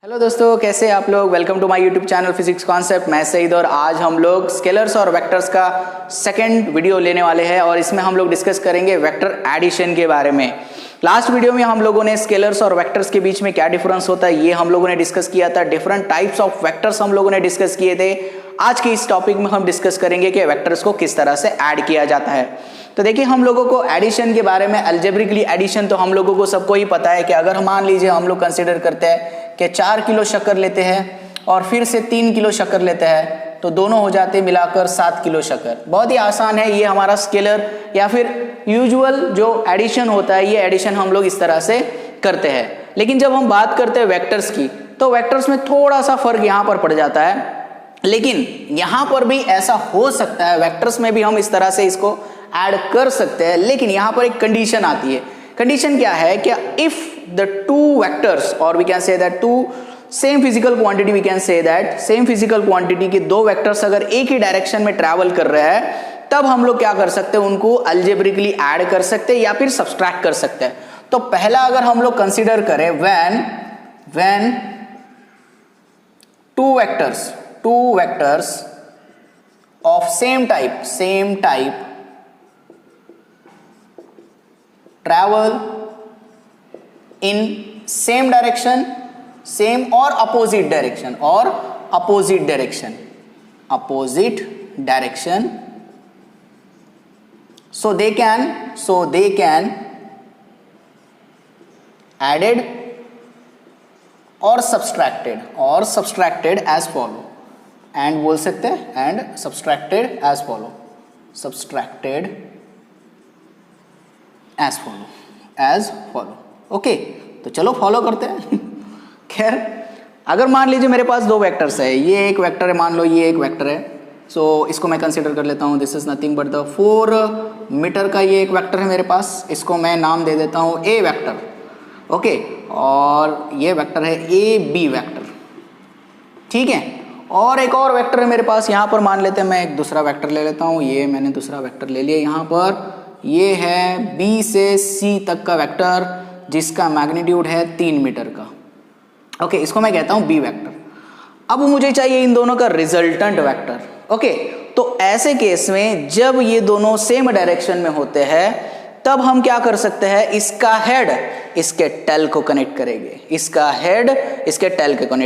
Hello दोस्तों, कैसे आप लोग। Welcome to my YouTube channel physics concept. मैं सईद और आज हम लोग स्केलर्स और वेक्टर्स का सेकंड वीडियो लेने वाले हैं और इसमें हम लोग डिस्कस करेंगे वेक्टर एडिशन के बारे में। लास्ट वीडियो में हम लोगों ने स्केलर्स और वेक्टर्स के बीच में क्या डिफरेंस होता है ये हम लोगों ने डिस्कस किया था। डिफरेंट टाइप्स ऑफ वेक्टर्स हम लोगों ने डिस्कस किए थे। आज के इस टॉपिक में हम डिस्कस करेंगे कि वेक्टर्स को किस तरह से ऐड किया जाता है। तो देखिए, हम लोगों को एडिशन के बारे में, अलजेब्रिकली एडिशन तो हम लोगों को सबको ही पता है कि अगर हम मान लीजिए हम लोग कंसिडर करते हैं कि 4 किलो शक्कर लेते हैं और फिर से 3 किलो शक्कर लेते हैं तो दोनों हो जाते हैं मिलाकर 7 किलो शक्कर। बहुत ही आसान है, ये हमारा स्केलर या फिर यूजुअल जो एडिशन होता है, ये एडिशन हम लोग इस तरह से करते हैं। लेकिन जब हम बात करते हैं वेक्टर्स की तो वेक्टर्स में थोड़ा सा फर्क यहाँ पर पड़ जाता है। लेकिन यहाँ पर भी ऐसा हो सकता है, वेक्टर्स में भी हम इस तरह से इसको ऐड कर सकते हैं, लेकिन यहाँ पर एक कंडीशन आती है। कंडीशन क्या है कि if the two vectors are we can say that two same physical quantity, we can say that same physical quantity के दो वेक्टर्स अगर एक ही डायरेक्शन में ट्रैवल कर रहे हैं तब हम लोग क्या कर सकते हैं, उनको अलजेब्रिकली ऐड कर सकते हैं या फिर सब्सट्रैक्ट कर सकते हैं। तो पहला अगर हम लोग कंसीडर करें when two vectors of same type travel in same direction, same or opposite direction, so they can added or subtracted as follow, and बोल सकते हैं and subtracted as follow। Okay, तो चलो फॉलो करते हैं। खैर, अगर मान लीजिए मेरे पास दो वेक्टर्स है, ये एक वेक्टर है, मान लो ये एक वेक्टर है। सो इसको मैं कंसीडर कर लेता हूँ, this is nothing but the 4 metre का ये एक वेक्टर है मेरे पास। इसको मैं नाम दे देता हूँ ए वेक्टर। ओके, और ये वेक्टर है ए बी वेक्टर, ठीक है। और एक और वेक्टर है मेरे पास, यहाँ पर मान लेते हैं मैं एक दूसरा वेक्टर ले लेता हूँ। ये मैंने दूसरा वेक्टर ले लिया। यहाँ पर ये है B से C तक का वेक्टर जिसका मैग्नीट्यूड है 3 मीटर का। ओके, इसको मैं कहता हूँ B वेक्टर। अब मुझे चाहिए इन दोनों का रिजल्टेंट वेक्टर। ओके, तो ऐसे केस में जब ये दोनों सेम डायरेक्शन में होते हैं तब हम क्या कर सकते हैं, इसका हेड इसके टेल को कनेक्ट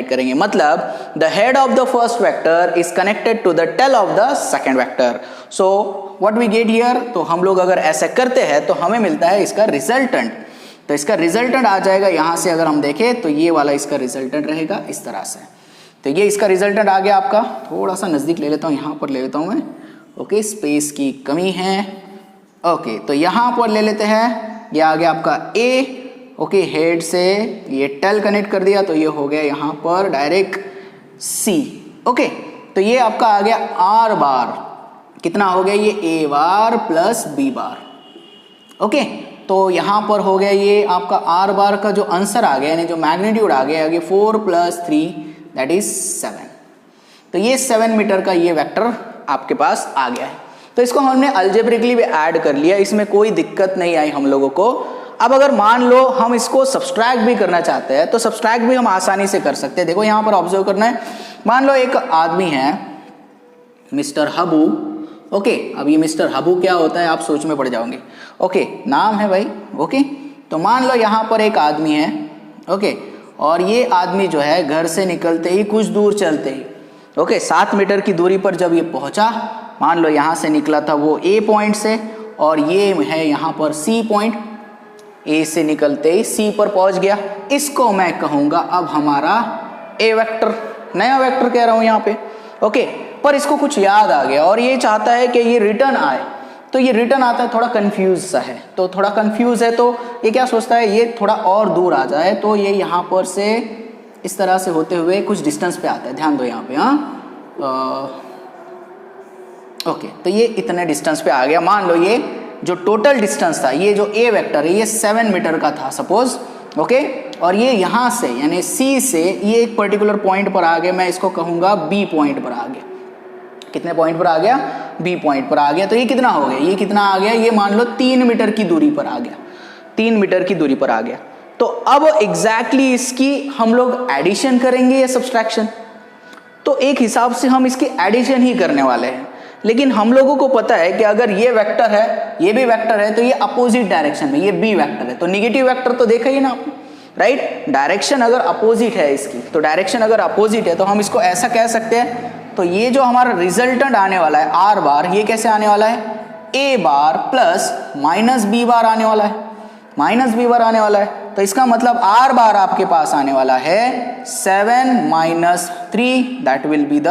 करेंगे। मतलब the head of the first vector is connected to the tail of the second vector. So what we get here, तो हम लोग अगर ऐसा करते हैं तो हमें मिलता है इसका रिजल्टेंट। तो इसका रिजल्टेंट आ जाएगा यहाँ से, अगर हम देखें तो ये वाला इसका रिजल्टेंट रहेगा इस तरह से। तो ये इसका रिजल्टेंट आ गया आपका। थोड़ा सा नज़दीक ले लेता हूँ, यहाँ पर ले लेता हूँ मैं। ओके, स्पेस की कमी है। ओके, तो यहाँ पर ले लेते हैं, ये आ गया आपका ए। ओके, हेड से ये टेल कनेक्ट कर दिया तो ये हो गया यहाँ पर डायरेक्ट सी। ओके, तो ये आपका आ गया आर बार। कितना हो गया ये, ए बार प्लस बी बार। ओके, तो यहाँ पर हो गया ये आपका आर बार का जो आंसर आ गया, यानी जो मैग्नीट्यूड आ गया 4 + 3 दैट इज 7। तो ये 7 मीटर का ये वेक्टर आपके पास आ गया है। तो इसको हमने अलजेब्रिकली भी ऐड कर लिया, इसमें कोई दिक्कत नहीं आई हम लोगों को। अब अगर मान लो हम इसको सब्सट्रैक्ट भी करना चाहते हैं तो सब्सट्रैक्ट भी हम आसानी से कर सकते हैं। देखो यहाँ पर ऑब्जर्व करना है, मान लो एक आदमी है मिस्टर हबू। ओके, अब ये मिस्टर हबू क्या होता है आप सोच में पड़ जाओगे। ओके, नाम है भाई। ओके, तो मान लो यहाँ पर एक आदमी है। ओके, और ये आदमी जो है घर से निकलते ही कुछ दूर चलते ही 7 मीटर की दूरी पर जब ये पहुँचा, मान लो यहाँ से निकला था वो ए पॉइंट से और ये है यहाँ पर सी पॉइंट। ए से निकलते ही सी पर पहुँच गया, इसको मैं कहूँगा अब हमारा ए वेक्टर, नया वेक्टर कह रहा हूँ यहाँ पे। ओके, पर इसको कुछ याद आ गया और ये चाहता है कि ये रिटर्न आए। तो ये रिटर्न आता है थोड़ा कंफ्यूज सा है, तो थोड़ा कंफ्यूज है तो ये क्या सोचता है, ये थोड़ा और दूर आ जाए। तो ये यहाँ पर से इस तरह से होते हुए कुछ डिस्टेंस पे आता है। ध्यान दो यहाँ पे। ओके, तो ये इतने डिस्टेंस पे आ गया। मान लो ये जो टोटल डिस्टेंस था, ये जो ए वेक्टर है ये 7 मीटर का था सपोज। ओके, और ये यहाँ से यानी सी से ये एक पर्टिकुलर पॉइंट पर आ गया, मैं इसको कहूँगा बी पॉइंट पर आ गया। कितने पॉइंट पर आ गया, बी पॉइंट पर आ गया। तो ये कितना हो गया, ये कितना आ गया, ये मान लो 3 मीटर की दूरी पर आ गया, 3 मीटर की दूरी पर आ गया। तो अब एग्जैक्टली इसकी हम लोग एडिशन करेंगे या सब्सट्रैक्शन? तो एक हिसाब से हम इसकी एडिशन ही करने वाले हैं, लेकिन हम लोगों को पता है कि अगर ये वेक्टर है, ये भी वेक्टर है, तो ये अपोजिट डायरेक्शन में, ये बी वेक्टर है, तो निगेटिव वेक्टर तो देखा ही ना आपने, राइट? डायरेक्शन अगर अपोजिट है इसकी, तो डायरेक्शन अगर अपोजिट है तो हम इसको ऐसा कह सकते हैं, तो ये जो हमारा रिजल्टेंट आने वाला है आर बार, ये कैसे आने वाला है? ए बार प्लस माइनस बी बार आने वाला है, माइनस बी बार आने वाला है। तो इसका मतलब आर बार आपके पास आने वाला है 7 minus 3, that will be the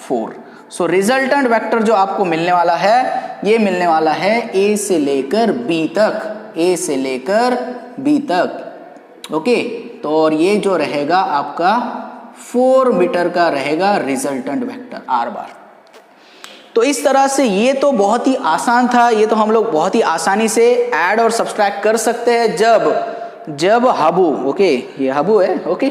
4। So resultant vector जो आपको मिलने वाला है, ये मिलने वाला है ए से लेकर बी तक, ए से लेकर बी तक, ओके। तो और ये जो रहेगा आपका 4 मीटर का रहेगा रिजल्टेंट वेक्टर आर बार। तो इस तरह से ये तो बहुत ही आसान था, ये तो हम लोग बहुत ही आसानी से ऐड और सब्सट्रैक्ट कर सकते हैं जब हबू, ओके, ये हबू है, ओके,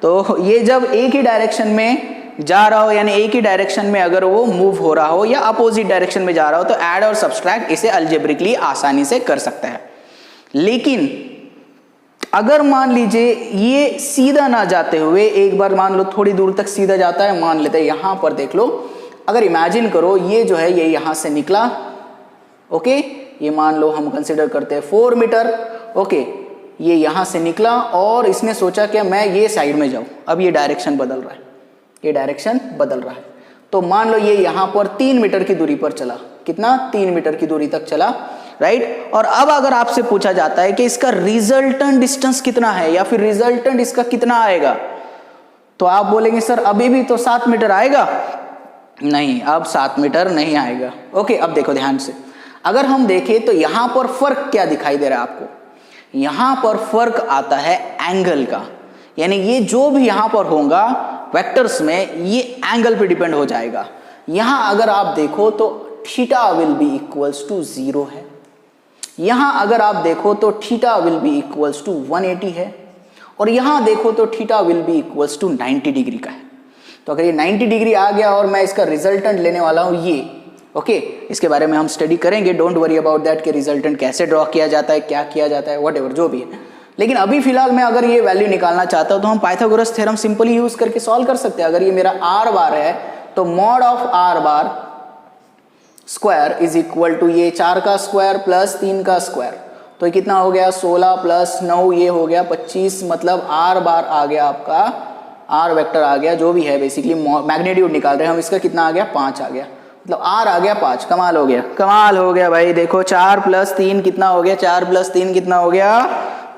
तो ये जब एक ही डायरेक्शन में जा रहा हो, यानी एक ही डायरेक्शन में अगर वो मूव हो रहा हो या अपोजिट डायरेक्शन में जा रहा हो, तो ऐड और सब्सट्रैक्ट इसे अलजेब्रिकली आसानी से कर सकता है। लेकिन अगर मान लीजिए ये सीधा ना जाते हुए, एक बार मान लो थोड़ी दूर तक सीधा जाता है, मान लेते हैं यहां पर देख लो, अगर इमेजिन करो ये जो है ये यहां से निकला, ओके, ये मान लो हम कंसिडर करते हैं 4 मीटर, ओके, ये यहां से निकला और इसने सोचा कि मैं ये साइड में जाऊं, अब ये डायरेक्शन बदल रहा है, ये डायरेक्शन बदल रहा है, तो मान लो ये यहां पर 3 मीटर की दूरी पर चला, कितना? 3 मीटर की दूरी तक चला, राइट? और अब अगर आपसे पूछा जाता है कि इसका रिजल्टेंट डिस्टेंस कितना है या फिर रिजल्टेंट इसका कितना आएगा, तो आप बोलेंगे सर अभी भी तो 7 मीटर आएगा। नहीं, अब 7 मीटर नहीं आएगा, ओके। अब देखो ध्यान से, अगर हम देखें तो यहां पर फर्क क्या दिखाई दे रहा है आपको? यहां पर फर्क आता है एंगल का, यानी ये जो भी यहां पर होगा वेक्टर्स में, ये एंगल पे डिपेंड हो जाएगा। यहां अगर आप देखो तो theta will be equals to 0 है, यहां अगर आप देखो तो theta will be equals to 180 है, और यहां देखो तो theta will be equals to 90 degree का है। तो अगर ये 90 डिग्री आ गया और मैं इसका रिजल्टेंट लेने वाला हूं ये, ओके, इसके बारे में हम स्टडी करेंगे, डोंट वरी अबाउट दैट कि रिजल्टेंट कैसे ड्रॉ किया जाता है, क्या किया जाता है, व्हाटएवर जो भी है। लेकिन अभी फिलहाल मैं अगर ये वैल्यू निकालना चाहता हूं तो हम पाइथागोरस थ्योरम सिंपली यूज करके सॉल्व कर सकते हैं। अगर ये मेरा आर बार है तो mod of R bar square is equal to ये 4 का स्क्वायर प्लस 3 का स्क्वायर, तो ये कितना हो गया? 16 प्लस 9 ये हो गया 25, मतलब आर बार आ गया आपका, आर वेक्टर आ गया, जो भी है बेसिकली मैग्नीट्यूड निकाल रहे हैं हम, इसका कितना आ गया? 5 आ गया, मतलब आर आ गया 5। कमाल हो गया, कमाल हो गया भाई। देखो 4 प्लस 3 कितना हो गया? 4 प्लस 3 कितना हो गया?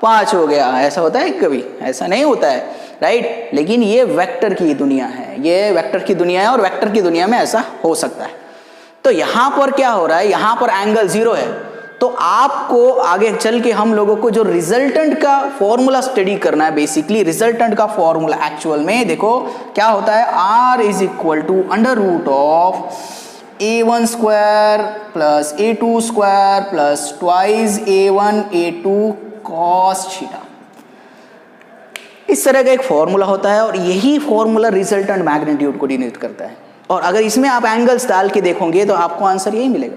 5 हो गया। ऐसा होता है कभी? ऐसा नहीं होता है, राइट? लेकिन ये वेक्टर की दुनिया है, ये वेक्टर की दुनिया है और वेक्टर की दुनिया में ऐसा हो सकता है। तो यहां पर क्या हो रहा है? यहां पर एंगल 0 है, तो आपको आगे चल के हम लोगों को जो रिजल्टेंट का फॉर्मूला स्टडी करना है, बेसिकली रिजल्टेंट का फॉर्मूला एक्चुअल में देखो क्या होता है, R is equal to under root of a1 square plus a2 square plus twice a1 a2 cos theta. इस तरह का एक फॉर्मूला होता है और यही फॉर्मूला रिजल्टेंट मैग्नीट्यूड को डिनोट करता है। और अगर इसमें आप एंगल्स डाल के देखोगे तो आपको आंसर यही मिलेगा।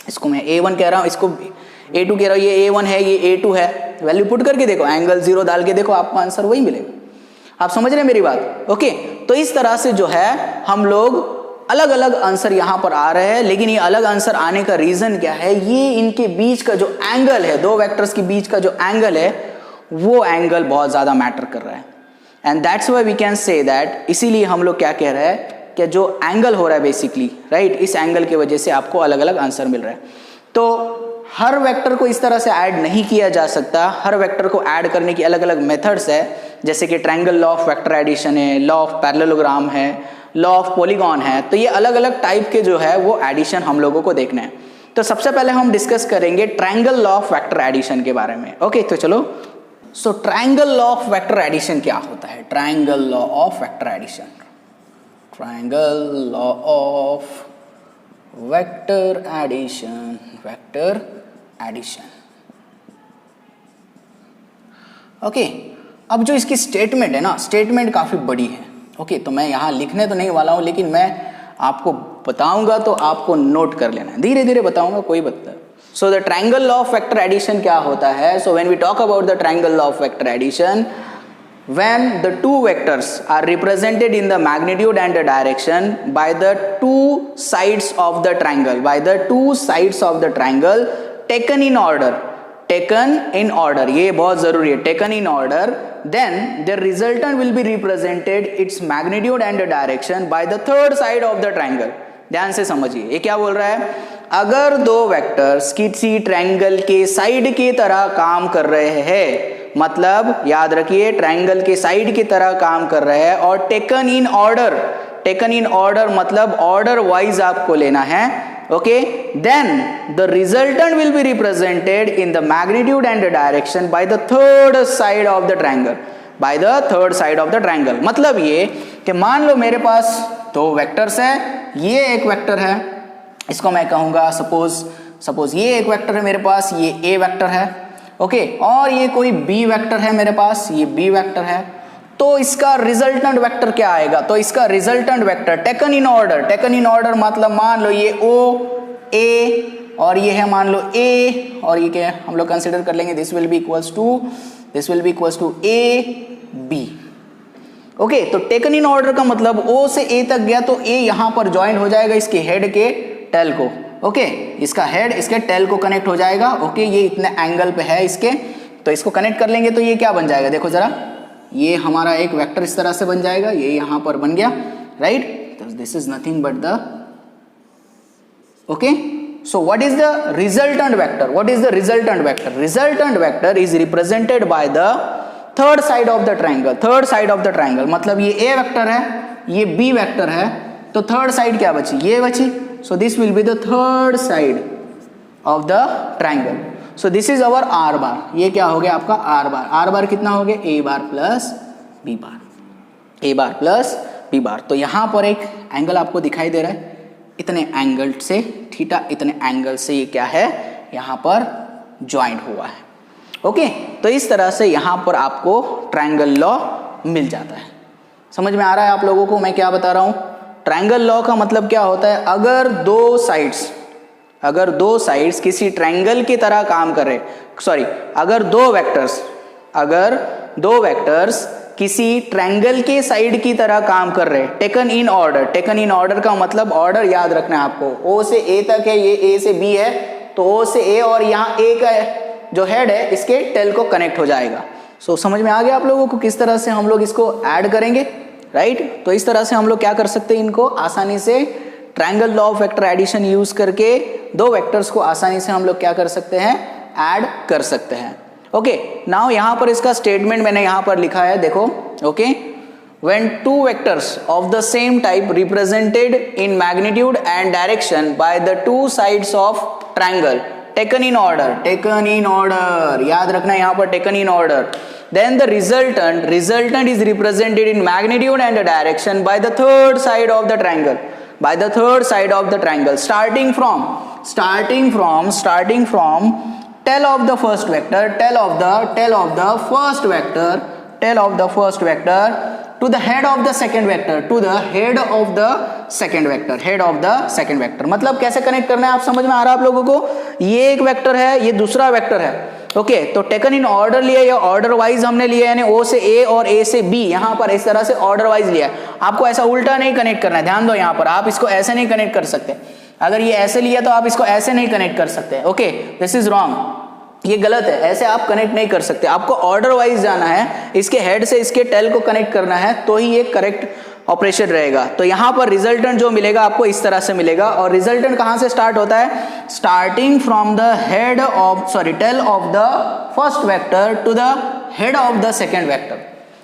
इसको मैं a1 कह रहा हूं, इसको a2 कह रहा हूं, ये a1 है, ये a2 है, वैल्यू पुट करके देखो, एंगल 0 डाल के देखो, आपको आंसर वही मिलेगा। आप समझ रहे हैं मेरी बात? ओके, तो इस तरह से जो है हम लोग अलग अलग आंसर यहां पर आ रहे हैं, लेकिन ये अलग आंसर आने का रीजन क्या है? ये इनके बीच का जो एंगल है, दो वेक्टर्स के बीच का जो एंगल है, वो एंगल बहुत ज्यादा मैटर कर रहा है। And that's why we can say that, इसीलिए हम लोग क्या कह रहे हैं कि जो एंगल हो रहा है बेसिकली, राइट, इस एंगल की वजह से आपको अलग अलग आंसर मिल रहा है। तो हर वेक्टर को इस तरह से ऐड नहीं किया जा सकता, हर वेक्टर को ऐड करने की अलग अलग मेथड्स है, जैसे कि triangle law of vector addition है, लॉ ऑफ पैरेललोग्राम है, लॉ ऑफ पॉलीगॉन है। तो ये अलग अलग टाइप के जो है वो एडिशन हम लोगों को देखना है। तो सबसे पहले हम डिस्कस करेंगे triangle law of vector addition के बारे में। ओके, तो चलो, so triangle law of vector addition क्या होता है? Triangle law of vector addition, triangle law of vector addition, vector addition. Okay, अब जो इसकी स्टेटमेंट है ना, स्टेटमेंट काफी बड़ी है। ओके, तो मैं यहाँ लिखने तो नहीं वाला हूँ, लेकिन मैं आपको बताऊंगा तो आपको नोट कर लेना है, धीरे धीरे बताऊंगा, कोई बता। So the triangle law of vector addition क्या होता है? So when we talk about the triangle law of vector addition, when the two vectors are represented in the magnitude and the direction by the two sides of the triangle, by the two sides of the triangle taken in order, ये बहुत जरूरी है, taken in order, then the resultant will be represented its magnitude and the direction by the third side of the triangle. ध्यान से समझिए, ये क्या बोल रहा है? अगर दो वेक्टर्स किसी ट्रायंगल के साइड की तरह काम कर रहे हैं, मतलब याद रखिए ट्रायंगल के साइड की तरह काम कर रहे हैं और टेकन इन ऑर्डर मतलब ऑर्डर वाइज आपको लेना है, okay, then the resultant will be represented in the magnitude and the direction by the third side of the triangle, मतलब ये कि मान लो मेरे पास दो वेक्टर्स है, ये एक वेक्टर है, इसको मैं कहूंगा सपोज ये एक वेक्टर है मेरे पास, ये ए वेक्टर है, ओके, और ये कोई बी वेक्टर है मेरे पास, ये बी वेक्टर है, तो इसका रिजल्टेंट वेक्टर क्या आएगा? तो इसका resultant vector taken in order मतलब मान लो ये ओ ए और ये है मान लो ए, और ये क्या हम लोग कंसिडर कर लेंगे, this will be equals to A B, okay. तो टेकन इन ऑर्डर का मतलब ओ से ए तक गया तो ए यहां पर ज्वाइन हो जाएगा इसके हेड के टेल को, ओके, इसका हेड इसके टेल को कनेक्ट हो जाएगा, ओके, ये इतने एंगल पे है इसके, तो इसको कनेक्ट कर लेंगे तो ये क्या बन जाएगा? देखो जरा, ये हमारा एक वेक्टर इस तरह से बन जाएगा, ये यहां पर बन गया, right? This is nothing but the, okay, so what is the resultant vector? Resultant vector is represented by the third side of the triangle, मतलब ये ए वेक्टर है, ये बी वेक्टर है, तो थर्ड साइड क्या बची? ये बची, so this will be the third side of the triangle. So this is our r bar. ये क्या हो गया आपका r bar कितना हो गया? a bar plus b bar. तो यहाँ पर एक एंगल आपको दिखाई दे रहा है, इतने एंगल से थीटा, इतने एंगल से ये क्या है यहाँ पर ज्वाइंट हुआ है, ओके। तो इस तरह से यहाँ पर आपको ट्रायंगल लॉ मिल जाता है। समझ में आ रहा है आप लोगों को मैं क्या बता रहा हूँ? ट्रायंगल लॉ का मतलब क्या होता है? अगर दो साइड्स किसी ट्रायंगल की तरह काम कर रहे, अगर दो वेक्टर्स किसी ट्रायंगल के साइड की तरह काम कर रहे, टेकन इन ऑर्डर का मतलब ऑर्डर याद रखना है आपको, ओ से ए तक है, ये ए से बी है, तो ओ से ए और यहाँ ए का जो हेड है इसके टेल को कनेक्ट हो जाएगा। सो समझ में आ गया आप लोगों को किस तरह से हम लोग इसको ऐड करेंगे, राइट? तो इस तरह से हम लोग क्या कर सकते हैं, इनको आसानी से triangle law of vector addition use करके दो वेक्टर्स को आसानी से हम लोग क्या कर सकते हैं, ऐड कर सकते हैं, ओके। नाउ यहाँ पर इसका स्टेटमेंट मैंने यहाँ पर लिखा है, देखो, okay, when two vectors of the same type represented in magnitude and direction by the two sides of triangle taken in order, याद रखना यहाँ पर taken in order, then the resultant is represented in magnitude and the direction by the third side of the triangle, starting from tail of the first vector to the head of the second vector, मतलब कैसे connect करना है आप समझ में आ रहा है आप लोगों को? ये एक वेक्टर है, ये दूसरा वेक्टर है, ओके, तो टेकन इन ऑर्डर लिया या ऑर्डर वाइज हमने लिया, यानी ओ से ए और ए से बी यहाँ पर इस तरह से ऑर्डर वाइज लिया। आपको ऐसा उल्टा नहीं कनेक्ट करना है, ध्यान दो, यहाँ पर आप इसको ऐसे नहीं कनेक्ट कर सकते, अगर ये ऐसे लिया तो आप इसको ऐसे नहीं कनेक्ट कर सकते, ओके, दिस इज रॉन्ग, ये गलत है, ऐसे आप कनेक्ट नहीं कर सकते, आपको ऑर्डर वाइज जाना है, इसके हेड से इसके टेल को कनेक्ट करना है, तो ही ये करेक्ट ऑपरेशन रहेगा। तो यहाँ पर रिजल्टेंट जो मिलेगा आपको इस तरह से मिलेगा, और रिजल्टेंट कहाँ से स्टार्ट होता है? Starting from the tail of the first vector to the head of the second vector,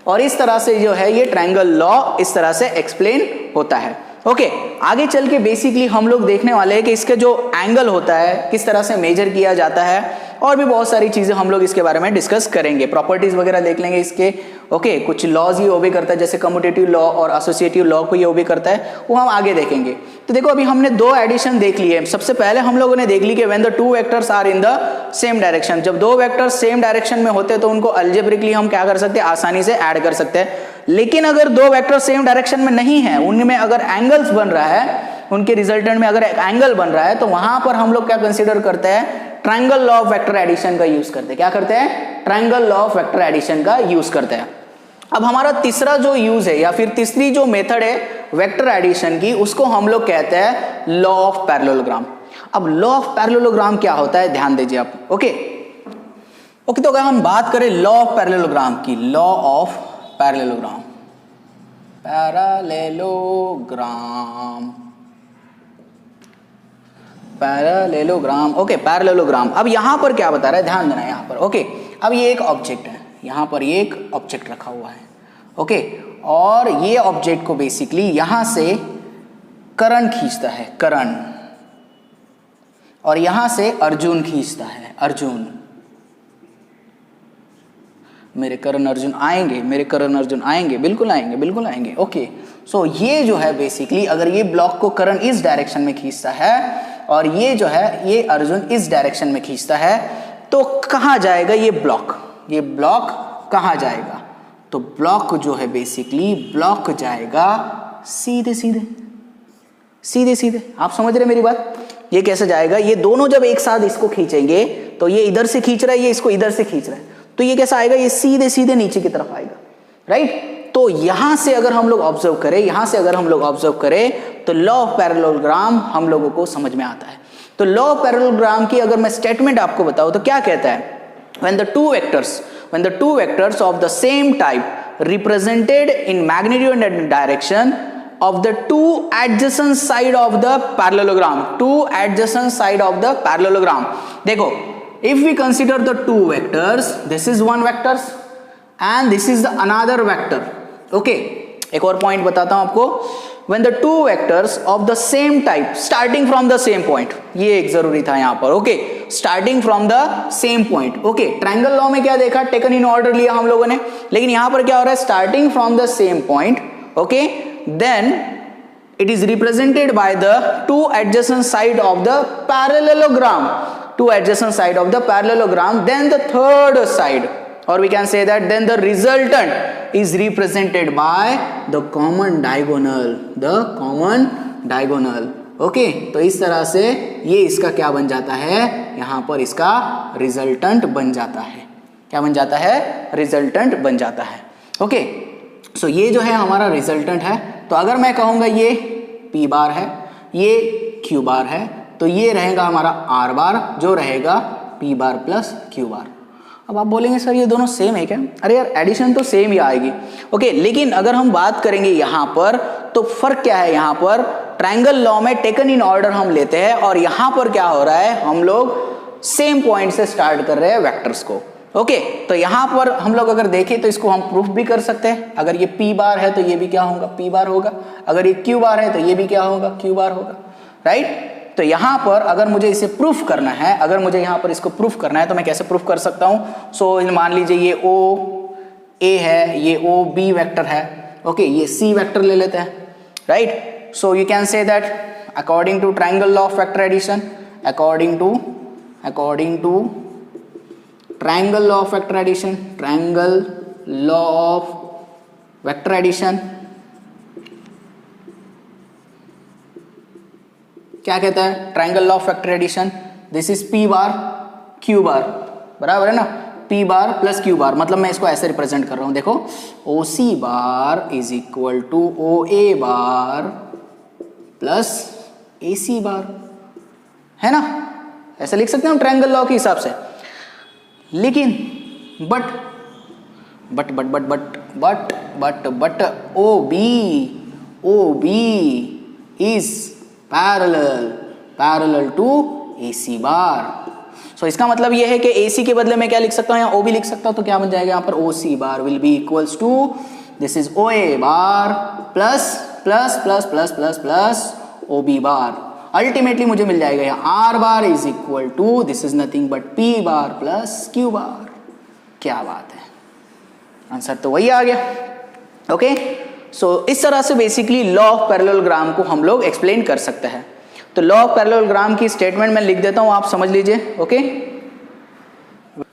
और इस तरह से जो है ये ट्रायंगल लॉ इस तरह से एक्सप्लेन होता है, ओके। आगे चल के बेसिकली हम लोग देखने वाले हैं कि इसके जो एंगल होता है किस तरह से मेजर किया जाता है, और भी बहुत सारी चीजें हम लोग इसके बारे में डिस्कस करेंगे, प्रॉपर्टीज वगैरह देख लेंगे इसके, ओके। कुछ लॉज ये ओबे करता है, जैसे कम्यूटेटिव लॉ और एसोसिएटिव लॉ को ये ओबे करता है, वो हम आगे देखेंगे। तो देखो अभी हमने दो एडिशन देख लिए। सबसे पहले हम लोगों ने देख ली कि when the two vectors are in the same direction, जब दो वेक्टर्स सेम डायरेक्शन में होते हैं तो उनको अलजेब्रिकली हम क्या कर सकते हैं, आसानी से ऐड कर सकते हैं। लेकिन अगर दो वेक्टर सेम डायरेक्शन में नहीं है, उनमें अगर एंगल्स बन रहा है, उनके रिजल्टेंट में अगर एंगल बन रहा है, तो वहां पर हम लोग क्या कंसीडर करते हैं, triangle law of vector addition का यूज करते हैं। क्या करते हैं? Triangle law of vector addition का यूज करते हैं। अब हमारा तीसरा जो यूज है या फिर तीसरी जो मेथड है वेक्टर एडिशन की, उसको हम लोग कहते हैं लॉ ऑफ पैरेललोग्राम। अब लॉ ऑफ पैरेललोग्राम क्या होता है ध्यान दीजिए आप। ओके, तो अगर हम बात करें लॉ ऑफ पैरेललोग्राम की, law of parallelogram, parallelogram, okay, parallelogram. अब यहां पर क्या बता रहा है, ध्यान देना यहां पर। ओके, अब ये एक ऑब्जेक्ट है, यहां पर ये एक ऑब्जेक्ट रखा हुआ है। ओके, और ये ऑब्जेक्ट को बेसिकली यहां से करण खींचता है, करण, और यहां से अर्जुन खींचता है, अर्जुन। मेरे करण अर्जुन आएंगे, मेरे करण अर्जुन आएंगे, बिल्कुल आएंगे, बिल्कुल आएंगे। ओके, सो ये जो है बेसिकली अगर ये ब्लॉक को करण इस डायरेक्शन में खींचता है और ये जो है ये अर्जुन इस डायरेक्शन में खींचता है, तो कहाँ जाएगा ये ब्लॉक? ये ब्लॉक कहाँ जाएगा? तो ब्लॉक जो है बेसिकली ब्लॉक जाएगा सीधे सीधे, सीधे सीधे। आप समझ रहे मेरी बात? ये कैसे जाएगा? ये दोनों जब एक साथ इसको खींचेंगे तो ये इधर से खींच रहा है, ये इसको इधर से खींच रहा है, तो ये कैसा आएगा? ये सीधे सीधे नीचे की तरफ आएगा, राइट? तो यहां से अगर हम लोग ऑब्जर्व करें, यहां से अगर हम लोग ऑब्जर्व करें तो लॉ ऑफ पैरेललोग्राम हम लोगों को समझ में आता है। तो लॉ ऑफ पैरेललोग्राम की अगर मैं स्टेटमेंट आपको बताऊं तो क्या कहता है? when the two vectors of the same type represented in magnitude and direction of the two adjacent side of the parallelogram, देखो, if we consider the two vectors, this is one vector and this is the another vector. Okay, एक और point बताता हूं आपको। when the two vectors of the same type starting from the same point, ये एक जरूरी था यहां पर। Okay, starting from the same point। Okay, triangle law में क्या देखा? टेकन इन ऑर्डर लिया हम लोगों ने, लेकिन यहां पर क्या हो रहा है? starting from the same point, okay, then it is represented by the two adjacent side of the parallelogram, then the third side, or we can say that then the resultant is represented by the common diagonal, okay. तो इस तरह से ये इसका क्या बन जाता है? यहां पर इसका रिजल्टेंट बन जाता है। क्या बन जाता है? रिजल्टेंट बन जाता है। ओके, सो ये जो है हमारा रिजल्टेंट है। तो अगर मैं कहूंगा ये P बार है, ये Q बार है, तो ये रहेगा हमारा R बार, जो रहेगा P बार प्लस Q बार। अब आप बोलेंगे सर ये दोनों सेम है क्या? अरे यार, एडिशन तो सेम ही आएगी। ओके, लेकिन अगर हम बात करेंगे यहाँ पर तो फर्क क्या है? यहाँ पर ट्रायंगल लॉ में टेकन इन ऑर्डर हम लेते हैं और यहाँ पर क्या हो रहा है? हम लोग सेम पॉइंट से स्टार्ट कर रहे हैं वेक्टर्स को। ओके, तो यहाँ पर हम लोग अगर देखें तो इसको हम प्रूफ भी कर सकते हैं। अगर ये P बार है तो ये भी क्या होगा? P बार होगा। अगर ये Q बार है तो ये भी क्या होगा? Q बार होगा, राइट? तो यहाँ पर अगर मुझे इसे प्रूफ करना है, अगर मुझे यहाँ पर इसको प्रूफ करना है तो मैं कैसे प्रूफ कर सकता हूँ? सो मान लीजिए ये O A है, ये O B वेक्टर है। ओके, ये C वेक्टर ले लेते हैं, right? So you can say that according to triangle law of vector addition, according to triangle law of vector addition, triangle law of vector addition क्या कहता है? Triangle law of vector addition, this is P bar Q bar, बराबर है ना? P bar plus Q bar, मतलब मैं इसको ऐसे रिप्रेजेंट कर रहा हूं, देखो, OC bar is equal to OA bar plus AC bar, है ना? ऐसे लिख सकते हैं हम ट्रायंगल लॉ के हिसाब से। लेकिन but OB is parallel to AC bar. So इसका मतलब यह है कि AC के बदले मैं क्या लिख सकता हूं? यहाँ OB लिख सकता हूं, तो क्या बन जाएगा यहाँ पर? OC bar will be equals to this is OA bar plus plus plus plus plus plus OB bar. Ultimately मुझे मिल जाएगा यहाँ R bar is equal to this is nothing but P bar plus Q bar. क्या बात है, answer तो वही आ गया। ओके, सो इस तरह से बेसिकली लॉ ऑफ पैरेललोग्राम को हम लोग एक्सप्लेन कर सकते हैं। तो लॉ ऑफ पैरेललोग्राम की स्टेटमेंट मैं लिख देता हूं, आप समझ लीजिए। ओके,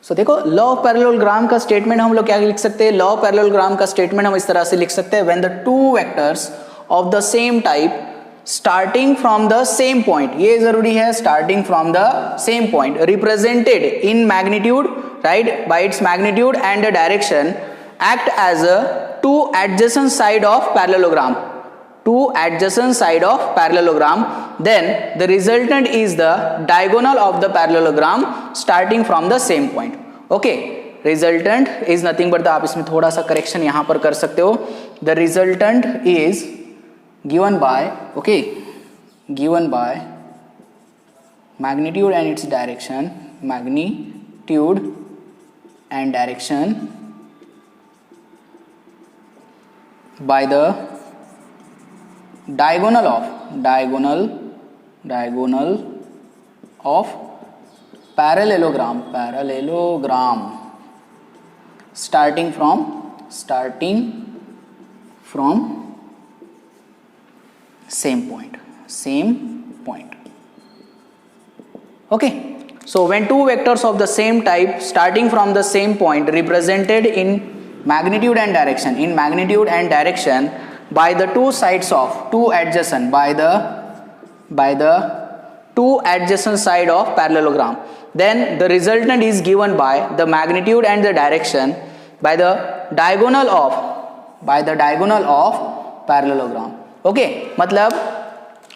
सो देखो, लॉ ऑफ पैरेललोग्राम का स्टेटमेंट हम लोग क्या लिख सकते हैं? लॉ ऑफ पैरेललोग्राम का स्टेटमेंट हम इस तरह से लिख सकते हैं, when the two vectors of the same type starting from the same point, ये जरूरी है, starting from the same point, represented in magnitude, right, bye its magnitude and the direction, act as a two adjacent side of parallelogram, two adjacent side of parallelogram, then the resultant is the diagonal of the parallelogram starting from the same point. Okay, resultant is nothing but the, आप इसमें थोड़ा सा correction यहाँ पर कर सकते हो, the resultant is given by, okay, given by magnitude and its direction, magnitude and direction by the diagonal of parallelogram starting from same point. Okay, so when two vectors of the same type starting from the same point represented in magnitude and direction by the two sides of two adjacent side of parallelogram, then the resultant is given by the magnitude and the direction by the diagonal of parallelogram. Okay, मतलब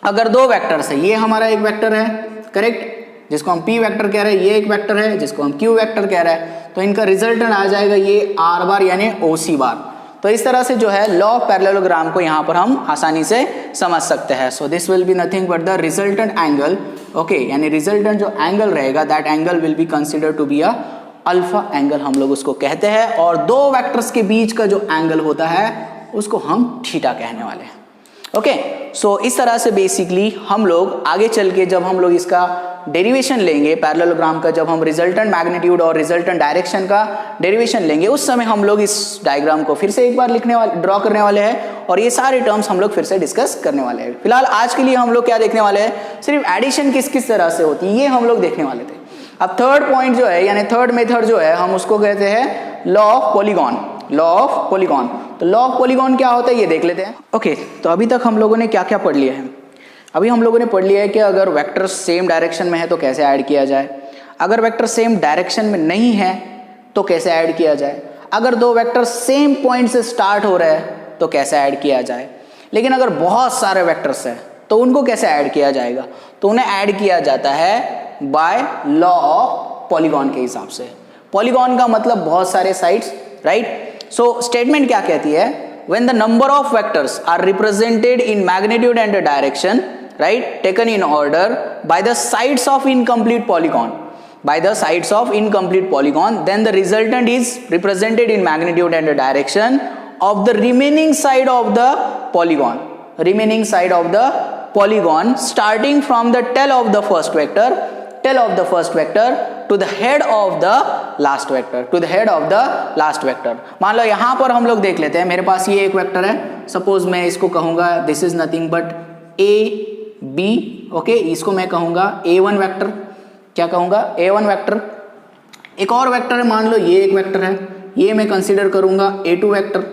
अगर दो vectors है, ये हमारा एक vector है, correct, जिसको हम p वेक्टर कह रहे हैं, ये एक वेक्टर है जिसको हम q वेक्टर कह रहे हैं, तो इनका रिजल्टेंट आ जाएगा ये r बार यानी OC बार। तो इस तरह से जो है लॉ ऑफ पैरेललोग्राम को यहाँ पर हम आसानी से समझ सकते हैं। So this will be nothing but the resultant angle, okay, यानी रिजल्टेंट जो एंगल रहेगा that angle will be consider to be a alpha angle, हम लोग उसको कहते हैं, और दो वेक्टर्स के बीच का जो एंगल होता है उसको हम थीटा कहने वाले हैं। ओके, सो इस तरह से बेसिकली हम लोग आगे चल के जब हम लोग इसका डेरिवेशन लेंगे पैरेललोग्राम का, जब हम रिजल्टेंट मैग्नीट्यूड और रिजल्टेंट डायरेक्शन का डेरिवेशन लेंगे, उस समय हम लोग इस डायग्राम को फिर से एक बार ड्रॉ करने वाले हैं और ये सारे टर्म्स हम लोग फिर से डिस्कस करने वाले हैं। फिलहाल आज के लिए हम लोग क्या देखने वाले हैं, सिर्फ एडिशन किस किस तरह से होती है ये हम लोग देखने वाले थे। अब थर्ड पॉइंट जो है यानी थर्ड मेथड जो है हम उसको कहते हैं लॉ ऑफ पॉलीगॉन। तो लॉ ऑफ पॉलीगॉन क्या होता है ये देख लेते हैं। ओके, तो अभी तक हम लोगों ने क्या क्या पढ़ लिया है। अभी हम लोगों ने पढ़ लिया है कि अगर वेक्टर सेम डायरेक्शन में है तो कैसे ऐड किया जाए, अगर वेक्टर सेम डायरेक्शन में नहीं है तो कैसे ऐड किया जाए, अगर दो वेक्टर सेम पॉइंट से स्टार्ट हो रहे हैं तो कैसे ऐड किया जाए, लेकिन अगर बहुत सारे वेक्टर्स हैं तो उनको कैसे ऐड किया जाएगा, तो उन्हें ऐड किया जाता है बाय लॉ ऑफ पॉलीगॉन के हिसाब से। पॉलीगॉन का मतलब बहुत सारे साइड्स, राइट। सो स्टेटमेंट क्या कहती है, when the number of vectors are represented in magnitude and direction, right, taken in order by the sides of incomplete polygon, then the resultant is represented in magnitude and the direction of the remaining side of the polygon starting from the tail of the first vector to the head of the last vector, मान लो यहां पर हम लोग देख लेते हैं, मेरे पास ये एक वेक्टर है, सपोज मैं इसको कहूंगा this is nothing but A B, okay, इसको मैं कहूंगा A1 वेक्टर, क्या कहूंगा A1 वेक्टर। एक और वेक्टर है, मान लो ये एक वेक्टर है, ये मैं कंसीडर करूंगा A2 वेक्टर,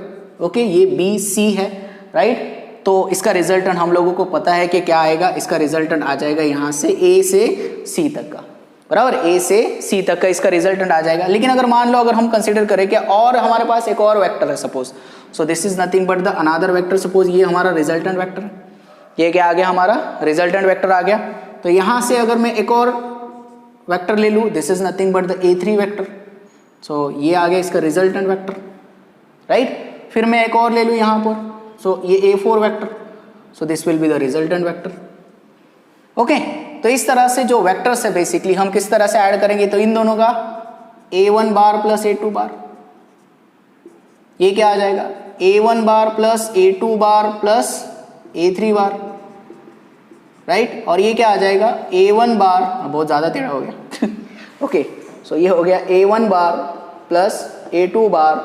ओके, ये BC है, राइट। तो इसका रिजल्टेंट हम लोगों को पता है कि क्या आएगा, इसका रिजल्टेंट आ जाएगा यहां से A से C तक का, बराबर, A से C तक का इसका रिजल्टेंट आ जाएगा। लेकिन अगर मान लो अगर हम कंसीडर करें कि और हमारे पास एक और वेक्टर है suppose, so this is nothing but the another vector, suppose ये हमारा रिजल्टेंट वेक्टर है, ये क्या आ गया हमारा रिजल्टेंट वेक्टर आ गया। तो यहां से अगर मैं एक और वेक्टर ले लूं, this is nothing but the A3 vector, so ये आ गया इसका रिजल्टेंट वेक्टर, राइट। फिर मैं एक और ले लूं यहां पर, सो ये A4 vector, so this will be the resultant vector. Okay, तो इस तरह से जो वेक्टर्स है बेसिकली हम किस तरह से ऐड करेंगे, तो इन दोनों का A1 बार प्लस A2 बार, ये क्या आ जाएगा A1 बार प्लस A2 बार प्लस A3 बार, राइट। और ये क्या आ जाएगा A1 बार, बहुत ज्यादा टेढ़ा हो गया ओके, सो ये हो गया A1 बार प्लस A2 बार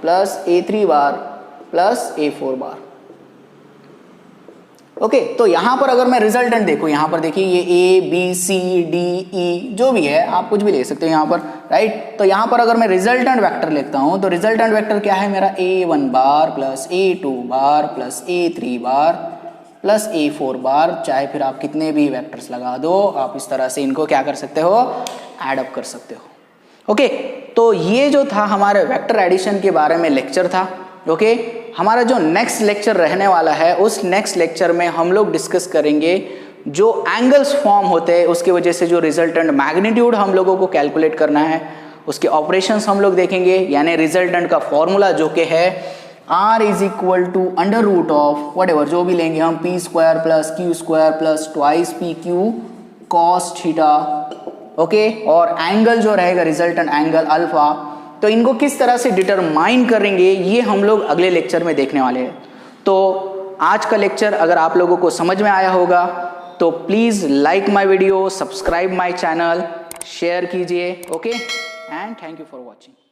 प्लस A3 बार प्लस A4 बार। ओके, तो यहां पर अगर मैं रिजल्टेंट देखूं, यहां पर देखिए ये A B C D E जो भी है आप कुछ भी ले सकते हो यहां पर, राइट। तो यहां पर अगर मैं रिजल्टेंट वेक्टर लिखता हूं तो रिजल्टेंट वेक्टर क्या है मेरा A1 बार प्लस A2 बार प्लस A3 बार प्लस A4 बार, चाहे फिर आप कितने भी वेक्टर्स लगा दो, आप इस तरह से इनको क्या कर सकते हो, ऐड अप कर सकते हो। ओके, तो ये जो था हमारे वेक्टर एडिशन के बारे में लेक्चर था। ओके, हमारा जो नेक्स्ट लेक्चर रहने वाला है, उस नेक्स्ट लेक्चर में हम लोग डिस्कस करेंगे जो एंगल्स फॉर्म होते हैं उसकी वजह से जो रिजल्टेंट मैग्नीट्यूड हम लोगों को कैलकुलेट करना है, उसके ऑपरेशंस हम लोग देखेंगे, यानी रिजल्टेंट का फॉर्मूला जो कि है R is equal to under root of whatever, जो भी लेंगे हम, P square plus Q square plus twice P Q cos theta. Okay, और एंगल जो रहेगा रिजल्टेंट एंगल अल्फा, तो इनको किस तरह से डिटरमाइन करेंगे ये हम लोग अगले लेक्चर में देखने वाले हैं। तो आज का लेक्चर अगर आप लोगों को समझ में आया होगा तो please like my video, subscribe my channel, share कीजिए। Okay, and thank you for watching.